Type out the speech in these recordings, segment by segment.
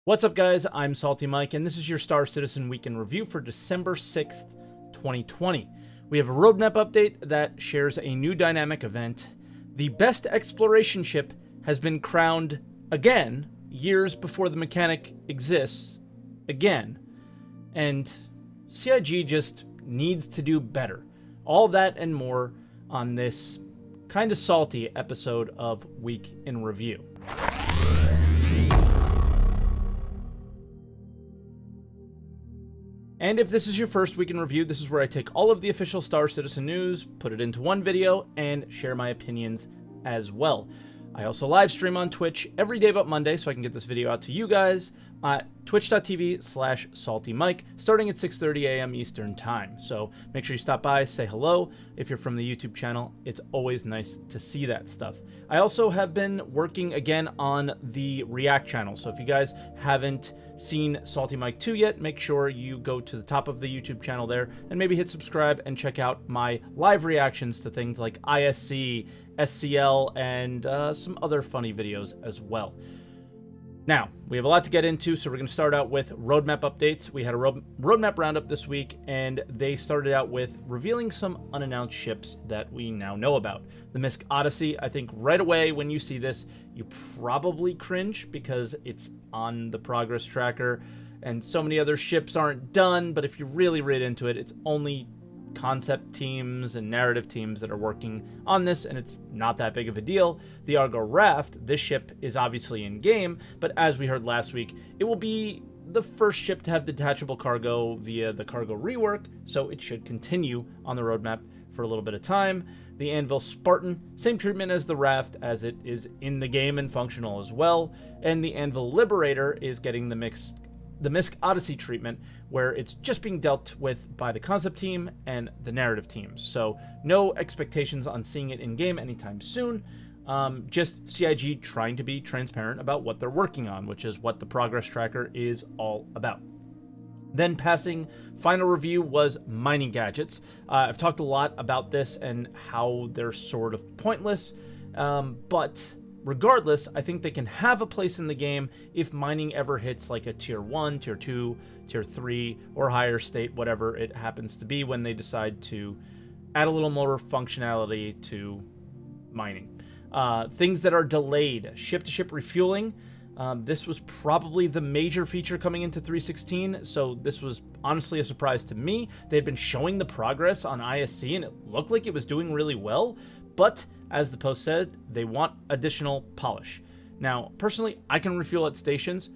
What's up, guys? I'm SaltEMike, and this is your Star Citizen Week in Review for December 6th, 2020. We have a roadmap update that shares a new dynamic event. The best exploration ship has been crowned again, years before the mechanic exists again. And CIG just needs to do better. All that and more on this kind of salty episode of Week in Review. And if this is your first week in review, this is where I take all of the official Star Citizen news, put it into one video, and share my opinions as well. I also live stream on Twitch every day but Monday, so I can get this video out to you guys at twitch.tv/SaltEMike, starting at 6:30 a.m. Eastern Time. So make sure you stop by, say hello. If you're from the YouTube channel, it's always nice to see that stuff. I also have been working again on the React channel, so if you guys haven't seen SaltEMike 2 yet, make sure you go to the top of the YouTube channel there and maybe hit subscribe and check out my live reactions to things like ISC, SCL, and some other funny videos as well. Now, we have a lot to get into, so we're going to start out with roadmap updates. We had a roadmap roundup this week, and they started out with revealing some unannounced ships that we now know about. The Misk Odyssey, I think right away when you see this, you probably cringe because it's on the progress tracker, and so many other ships aren't done, but if you really read into it, it's only concept teams and narrative teams that are working on this, and it's not that big of a deal. The Argo Raft, this ship is obviously in game, but as we heard last week, it will be the first ship to have detachable cargo via the cargo rework, so it should continue on the roadmap for a little bit of time. The Anvil Spartan, same treatment as the Raft, as it is in the game and functional as well. And the Anvil Liberator is getting the Misk Odyssey treatment, where it's just being dealt with by the concept team and the narrative teams. So no expectations on seeing it in game anytime soon. Just CIG trying to be transparent about what they're working on, which is what the progress tracker is all about. Then passing final review was mining gadgets. I've talked a lot about this and how they're sort of pointless, but regardless, I think they can have a place in the game if mining ever hits like a tier 1, tier 2, tier 3, or higher state, whatever it happens to be when they decide to add a little more functionality to mining. Things that are delayed, ship-to-ship refueling. This was probably the major feature coming into 3.16, so this was honestly a surprise to me. They had been showing the progress on ISC, and it looked like it was doing really well, but as the post said, they want additional polish. Now, personally, I can refuel at stations,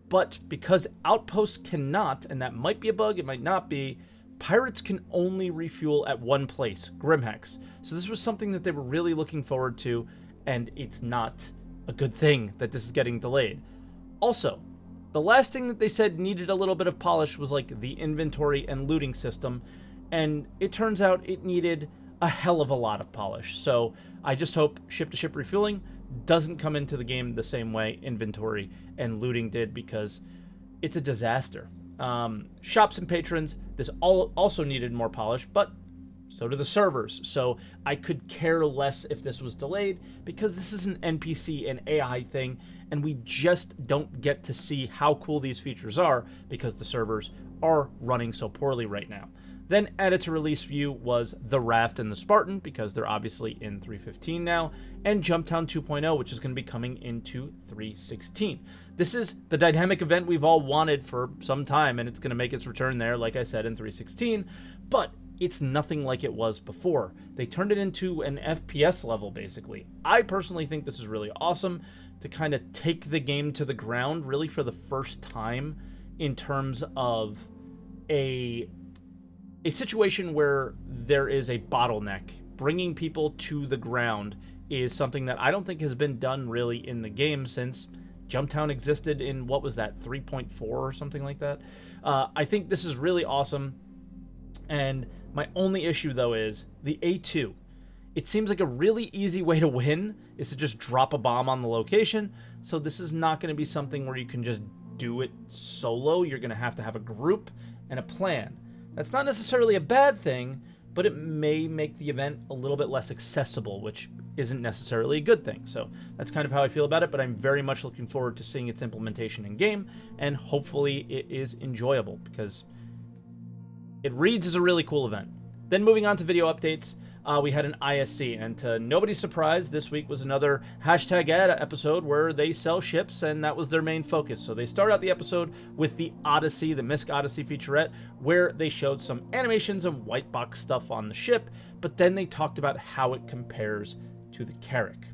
but because outposts cannot, and that might be a bug, it might not be, pirates can only refuel at one place, Grimhex. So this was something that they were really looking forward to, and it's not a good thing that this is getting delayed. Also, the last thing that they said needed a little bit of polish was like the inventory and looting system, and it turns out it needed a hell of a lot of polish. So I just hope ship-to-ship refueling doesn't come into the game the same way inventory and looting did, because it's a disaster. Shops and patrons, this also needed more polish, but so do the servers. So I could care less if this was delayed, because this is an NPC and AI thing, and we just don't get to see how cool these features are because the servers are running so poorly right now. Then added to release view was the Raft and the Spartan, because they're obviously in 3.15 now, and Jumptown 2.0, which is going to be coming into 3.16. This is the dynamic event we've all wanted for some time, and it's going to make its return there, like I said, in 3.16, but it's nothing like it was before. They turned it into an FPS level, basically. I personally think this is really awesome to kind of take the game to the ground, really for the first time, in terms of a situation where there is a bottleneck. Bringing people to the ground is something that I don't think has been done really in the game since Jumptown existed in, what was that, 3.4 or something like that. I think this is really awesome, and my only issue though is the A2. It seems like a really easy way to win is to just drop a bomb on the location, so this is not going to be something where you can just do it solo. You're going to have a group and a plan. That's not necessarily a bad thing, but it may make the event a little bit less accessible, which isn't necessarily a good thing. So that's kind of how I feel about it, but I'm very much looking forward to seeing its implementation in game, and hopefully it is enjoyable, because it reads as a really cool event. Then moving on to video updates, we had an ISC, and to nobody's surprise, this week was another hashtag ad episode where they sell ships, and that was their main focus. So they start out the episode with the Odyssey, the Misk Odyssey featurette, where they showed some animations and white box stuff on the ship, but then they talked about how it compares to the Carrack.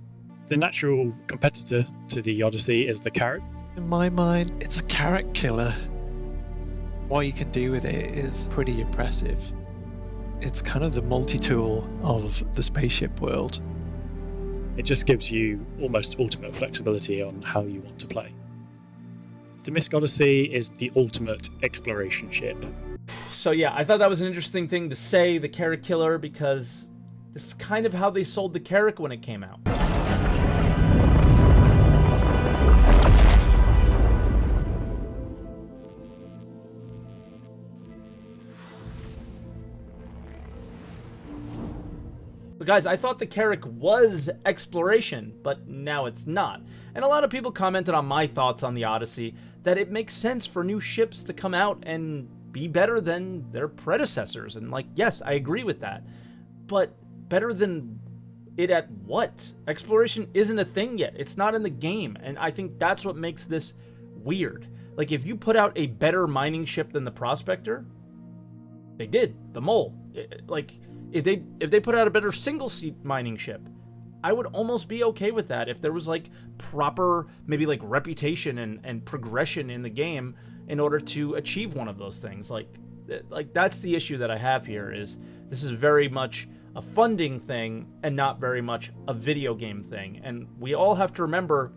The natural competitor to the Odyssey is the Carrack. In my mind, it's a Carrack killer. What you can do with it is pretty impressive. It's kind of the multi-tool of the spaceship world. It just gives you almost ultimate flexibility on how you want to play. The Misk Odyssey is the ultimate exploration ship. So yeah, I thought that was an interesting thing to say, the Carrack killer, because this is kind of how they sold the Carrack when it came out. Guys, I thought the Carrack was exploration, but now it's not. And a lot of people commented on my thoughts on the Odyssey, that it makes sense for new ships to come out and be better than their predecessors. And like, yes, I agree with that. But better than it at what? Exploration isn't a thing yet. It's not in the game. And I think that's what makes this weird. Like, if you put out a better mining ship than the Prospector, they did, the Mole. If they put out a better single-seat mining ship, I would almost be okay with that if there was like proper, maybe like reputation and progression in the game in order to achieve one of those things. Like that's the issue that I have here, is this is very much a funding thing and not very much a video game thing. And we all have to remember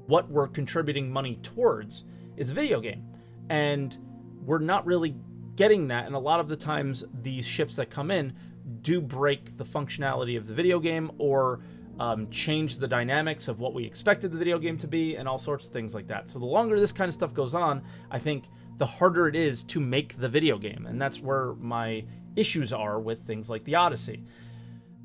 what we're contributing money towards is a video game. And we're not really getting that, and a lot of the times these ships that come in do break the functionality of the video game, or change the dynamics of what we expected the video game to be, and all sorts of things like that. So the longer this kind of stuff goes on, I think the harder it is to make the video game, and that's where my issues are with things like the Odyssey.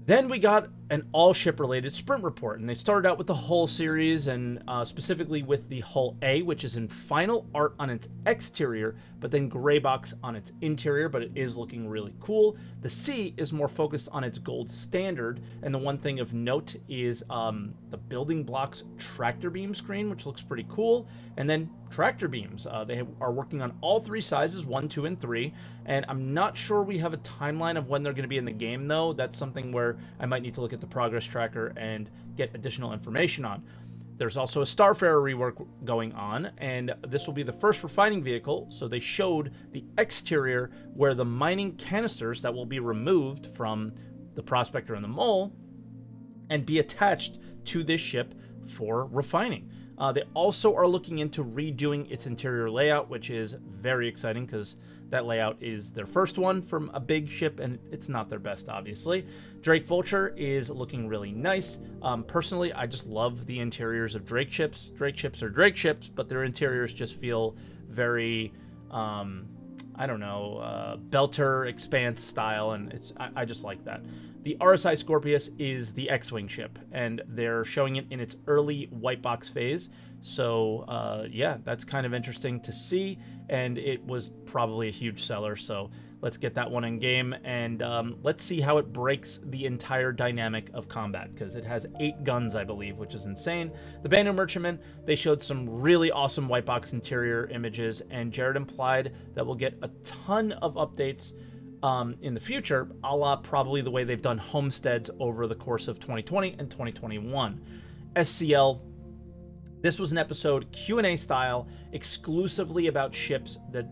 Then we got an all-ship related sprint report, and they started out with the Hull series, and specifically with the Hull A, which is in final art on its exterior, but then gray box on its interior, but it is looking really cool. The C is more focused on its gold standard, and the one thing of note is the building blocks tractor beam screen, which looks pretty cool, and then tractor beams. They are working on all three sizes, 1, 2, and 3, and I'm not sure we have a timeline of when they're going to be in the game, though. That's something where I might need to look at the progress tracker and get additional information on. There's also a Starfarer rework going on, and this will be the first refining vehicle, so they showed the exterior where the mining canisters that will be removed from the Prospector and the Mole and be attached to this ship for refining. They also are looking into redoing its interior layout, which is very exciting because that layout is their first one from a big ship, and it's not their best, obviously. Drake Vulture is looking really nice. Personally, I just love the interiors of Drake ships. Drake ships are Drake ships, but their interiors just feel very, I don't know, Belter Expanse style, and I just like that. The RSI Scorpius is the X-Wing ship, and they're showing it in its early white box phase. So, yeah, that's kind of interesting to see, and it was probably a huge seller, so let's get that one in game, and let's see how it breaks the entire dynamic of combat, because it has 8 guns, I believe, which is insane. The Banu Merchantman, they showed some really awesome white box interior images, and Jared implied that we'll get a ton of updates in the future, a la probably the way they've done homesteads over the course of 2020 and 2021. SCL, this was an episode Q&A style, exclusively about ships that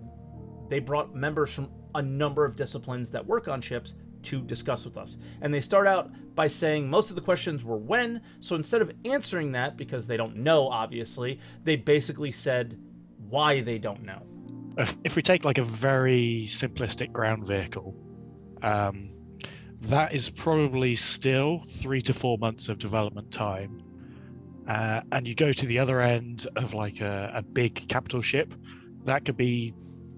they brought members from a number of disciplines that work on ships to discuss with us. And they start out by saying most of the questions were when, so instead of answering that, because they don't know, obviously, they basically said why they don't know. If we take like a very simplistic ground vehicle, that is probably still 3 to 4 months of development time. And you go to the other end of like a big capital ship, that could be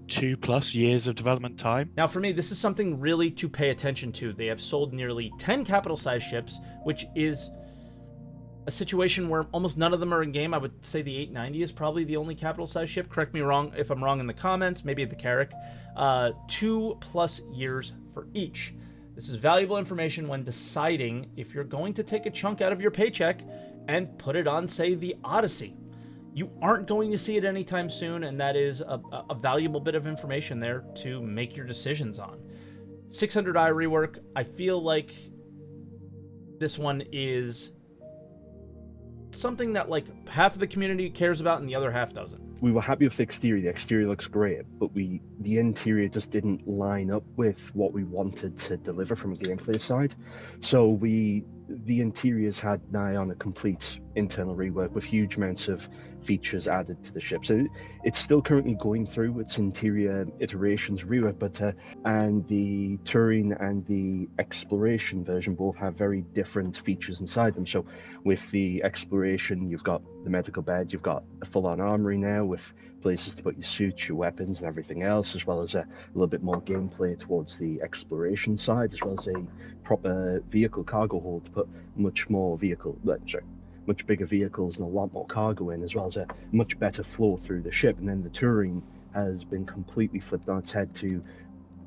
2+ years of development time. Now for me, this is something really to pay attention to. They have sold nearly 10 capital-sized ships, which is a situation where almost none of them are in game. I would say the 890 is probably the only capital-sized ship. Correct me wrong if I'm wrong in the comments, maybe at the Carrack. 2+ years for each. This is valuable information when deciding if you're going to take a chunk out of your paycheck and put it on, say, the Odyssey. You aren't going to see it anytime soon, and that is a valuable bit of information there to make your decisions on. 600i rework, I feel like this one is something that like half of the community cares about and the other half doesn't. We were happy with the exterior. The exterior looks great, but the interior just didn't line up with what we wanted to deliver from a gameplay side. So the interiors had nigh on a complete internal rework with huge amounts of features added to the ship. So it's still currently going through its interior iterations rework, but and the Turing and the Exploration version both have very different features inside them. So with the Exploration, you've got the medical bed, you've got a full-on armory now with places to put your suits, your weapons, and everything else, as well as a little bit more gameplay towards the Exploration side, as well as a proper vehicle cargo hold to put much bigger vehicles and a lot more cargo in, as well as a much better flow through the ship. And then the Turing has been completely flipped on its head to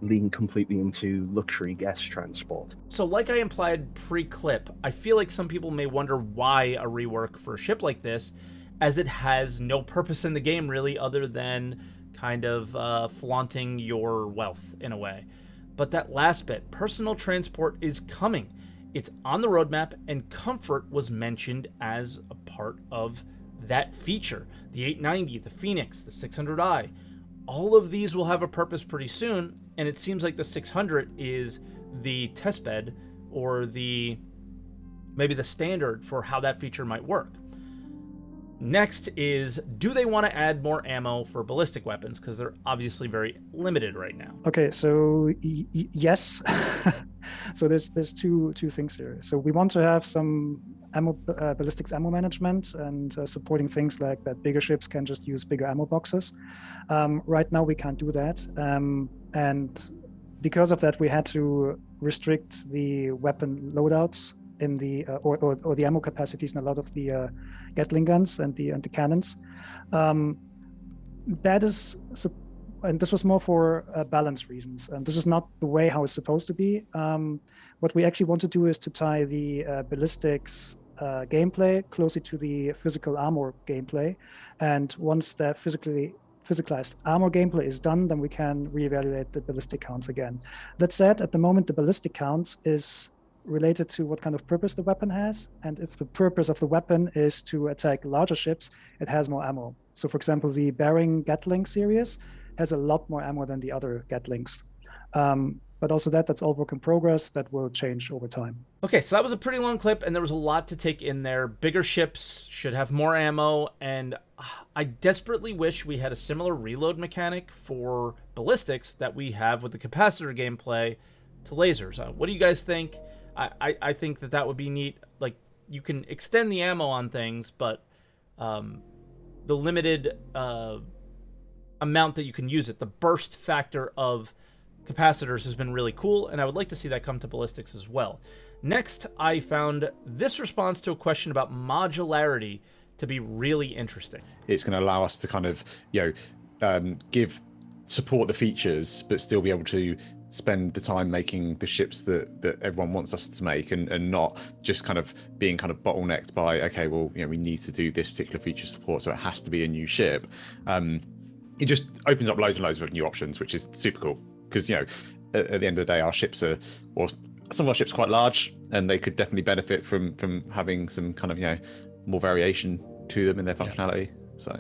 lean completely into luxury guest transport. So like I implied pre-clip, I feel like some people may wonder why a rework for a ship like this, as it has no purpose in the game really other than kind of flaunting your wealth in a way. But that last bit, personal transport, is coming. It's on the roadmap, and comfort was mentioned as a part of that feature. The 890, the Phoenix, the 600i, all of these will have a purpose pretty soon, and it seems like the 600 is the testbed or maybe the standard for how that feature might work. Next is, do they want to add more ammo for ballistic weapons? Because they're obviously very limited right now. Okay, so yes. So there's two things here. So we want to have some ballistics ammo management and supporting things like that bigger ships can just use bigger ammo boxes. Right now we can't do that, and because of that we had to restrict the weapon loadouts in the or the ammo capacities in a lot of the Gatling guns and the cannons. That is, and this was more for balance reasons, and this is not the way how it's supposed to be. What we actually want to do is to tie the ballistics gameplay closely to the physical armor gameplay, and once that physicalized armor gameplay is done, then we can reevaluate the ballistic counts again. That said, at the moment the ballistic counts is related to what kind of purpose the weapon has, and if the purpose of the weapon is to attack larger ships, it has more ammo. So for example, the Baring Gatling series has a lot more ammo than the other Gatlings. But also that's all work in progress. That will change over time. Okay, so that was a pretty long clip, and there was a lot to take in there. Bigger ships should have more ammo, and I desperately wish we had a similar reload mechanic for ballistics that we have with the capacitor gameplay to lasers. What do you guys think? I think that would be neat. Like, you can extend the ammo on things, but the limited amount that you can use it, the burst factor of capacitors has been really cool, and I would like to see that come to ballistics as well. Next, I found this response to a question about modularity to be really interesting. It's going to allow us to kind of, support the features, but still be able to spend the time making the ships that everyone wants us to make, and not just kind of being kind of bottlenecked by, okay, well, we need to do this particular feature support, so it has to be a new ship. It just opens up loads and loads of new options, which is super cool, because at the end of the day, our ships are, or some of our ships are quite large, and they could definitely benefit from having some kind of more variation to them in their functionality.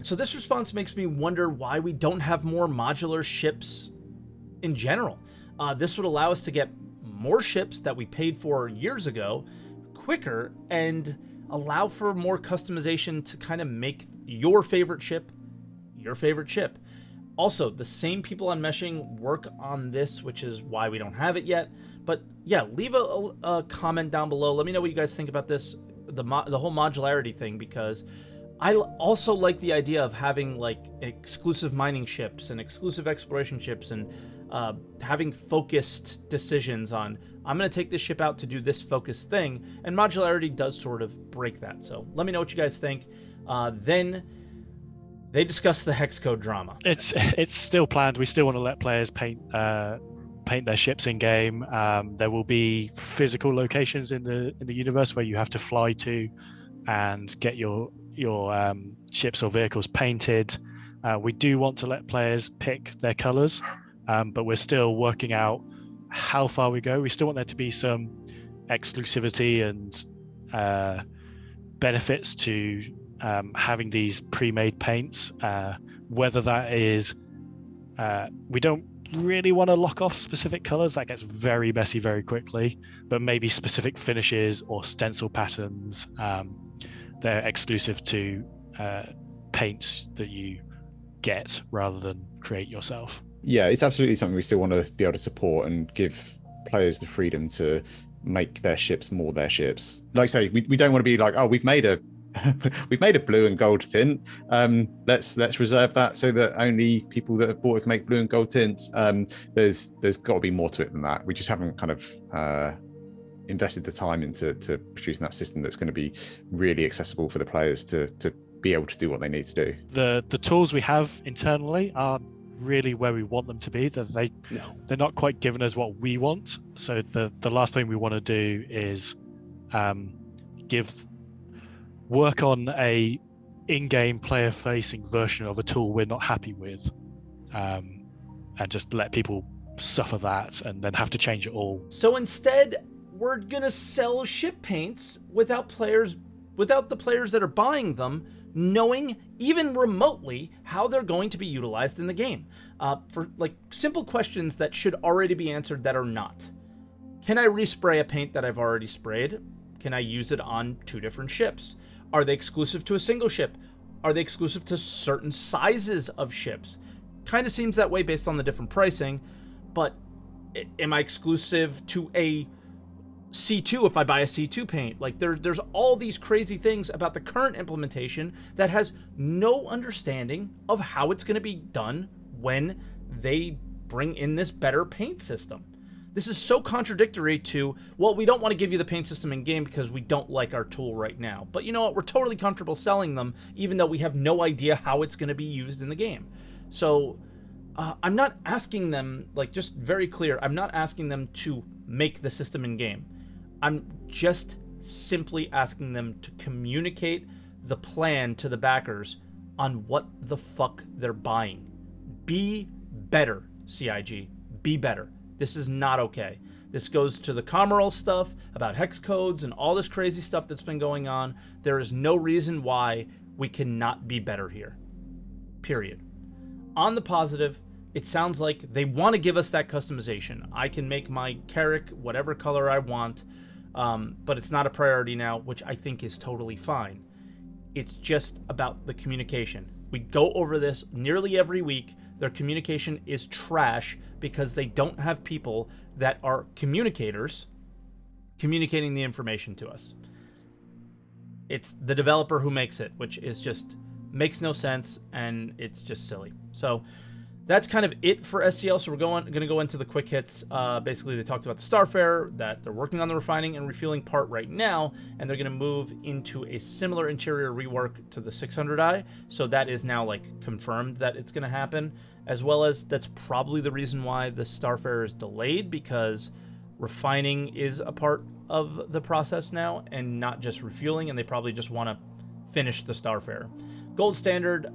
So this response makes me wonder why we don't have more modular ships in general. This would allow us to get more ships that we paid for years ago quicker, and allow for more customization to kind of make your favorite ship your favorite ship. Also, the same people on meshing work on this, which is why we don't have it yet. But yeah, leave a comment down below. Let me know what you guys think about this, the whole modularity thing, because I also like the idea of having like exclusive mining ships and exclusive exploration ships and having focused decisions on, I'm going to take this ship out to do this focused thing, and modularity does sort of break that. So let me know what you guys think. Then they discuss the Hexcode Drama. It's still planned. We still want to let players paint their ships in game. There will be physical locations in the universe where you have to fly to and get your ships or vehicles painted. We do want to let players pick their colors, but we're still working out how far we go. We still want there to be some exclusivity and benefits to having these pre-made paints. Whether that is, we don't really want to lock off specific colors. That gets very messy very quickly, but maybe specific finishes or stencil patterns. They're exclusive to paints that you get rather than create yourself. Yeah, it's absolutely something we still want to be able to support and give players the freedom to make their ships more their ships. Like I say, we don't want to be like, oh, we've made a blue and gold tint. Let's reserve that so that only people that have bought it can make blue and gold tints. There's got to be more to it than that. We just haven't kind of invested the time into producing that system that's going to be really accessible for the players to be able to do what they need to do. The tools we have internally are really where we want them to be. They're not quite giving us what we want. So the last thing we want to do is work on a in-game player-facing version of a tool we're not happy with, and just let people suffer that and then have to change it all. So instead, we're gonna sell ship paints without the players that are buying them knowing even remotely how they're going to be utilized in the game. For like simple questions that should already be answered that are not. Can I respray a paint that I've already sprayed? Can I use it on 2 different ships? Are they exclusive to a single ship? Are they exclusive to certain sizes of ships? Kind of seems that way based on the different pricing, but am I exclusive to a C2 if I buy a C2 paint? Like there's all these crazy things about the current implementation that has no understanding of how it's going to be done when they bring in this better paint system. This is so contradictory to, well, we don't want to give you the paint system in game because we don't like our tool right now. But you know what? We're totally comfortable selling them even though we have no idea how it's going to be used in the game. So I'm not asking them, like, just very clear, I'm not asking them to make the system in game. I'm just simply asking them to communicate the plan to the backers on what the fuck they're buying. Be better, CIG. Be better. This is not okay. This goes to the Commerl stuff about hex codes and all this crazy stuff that's been going on. There is no reason why we cannot be better here. Period. On the positive, it sounds like they want to give us that customization. I can make my Carrack whatever color I want, but it's not a priority now, which I think is totally fine. It's just about the communication. We go over this nearly every week. Their communication is trash because they don't have people that are communicators communicating the information to us. It's the developer who makes it, which is just makes no sense, and it's just silly. So that's kind of it for SCL. So we're going to go into the quick hits. Basically, they talked about the Starfare, that they're working on the refining and refueling part right now, and they're going to move into a similar interior rework to the 600i. So that is now like confirmed that it's going to happen, as well as that's probably the reason why the Starfare is delayed, because refining is a part of the process now and not just refueling, and they probably just want to finish the Starfare. Gold standard,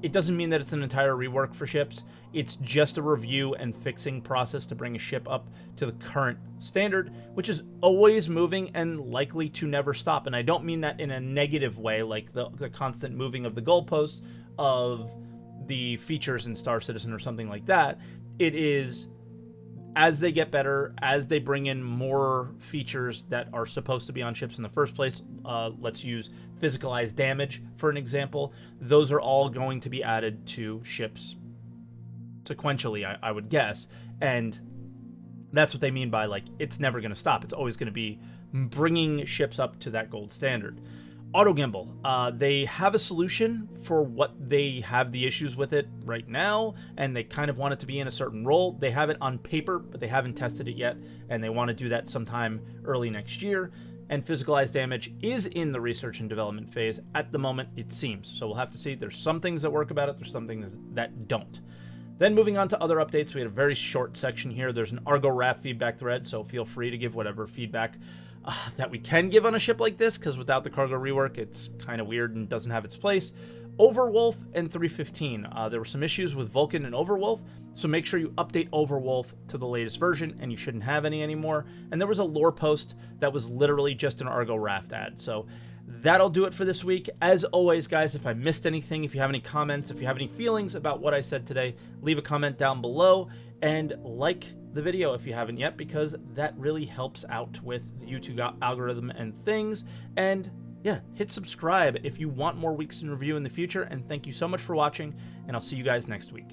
it doesn't mean that it's an entire rework for ships. It's just a review and fixing process to bring a ship up to the current standard, which is always moving and likely to never stop. And I don't mean that in a negative way, like the constant moving of the goalposts of the features in Star Citizen or something like that. It is, as they get better, as they bring in more features that are supposed to be on ships in the first place, let's use physicalized damage for an example, those are all going to be added to ships sequentially, I would guess. And that's what they mean by, like, it's never going to stop. It's always going to be bringing ships up to that gold standard. Auto gimbal. They have a solution for what they have the issues with it right now, and they kind of want it to be in a certain role. They have it on paper, but they haven't tested it yet, and they want to do that sometime early next year. And physicalized damage is in the research and development phase at the moment, it seems. So we'll have to see. There's some things that work about it, there's some things that don't. Then moving on to other updates, we had a very short section here. There's an Argo Raft feedback thread, so feel free to give whatever feedback that we can give on a ship like this, because without the cargo rework, it's kind of weird and doesn't have its place. Overwolf and 315. There were some issues with Vulcan and Overwolf, so make sure you update Overwolf to the latest version, and you shouldn't have any anymore. And there was a lore post that was literally just an Argo Raft ad. So that'll do it for this week. As always, guys, if I missed anything, if you have any comments, if you have any feelings about what I said today, leave a comment down below, and like the video if you haven't yet, because that really helps out with the YouTube algorithm and things. And yeah, hit subscribe if you want more Weeks in Review in the future, and thank you so much for watching, and I'll see you guys next week.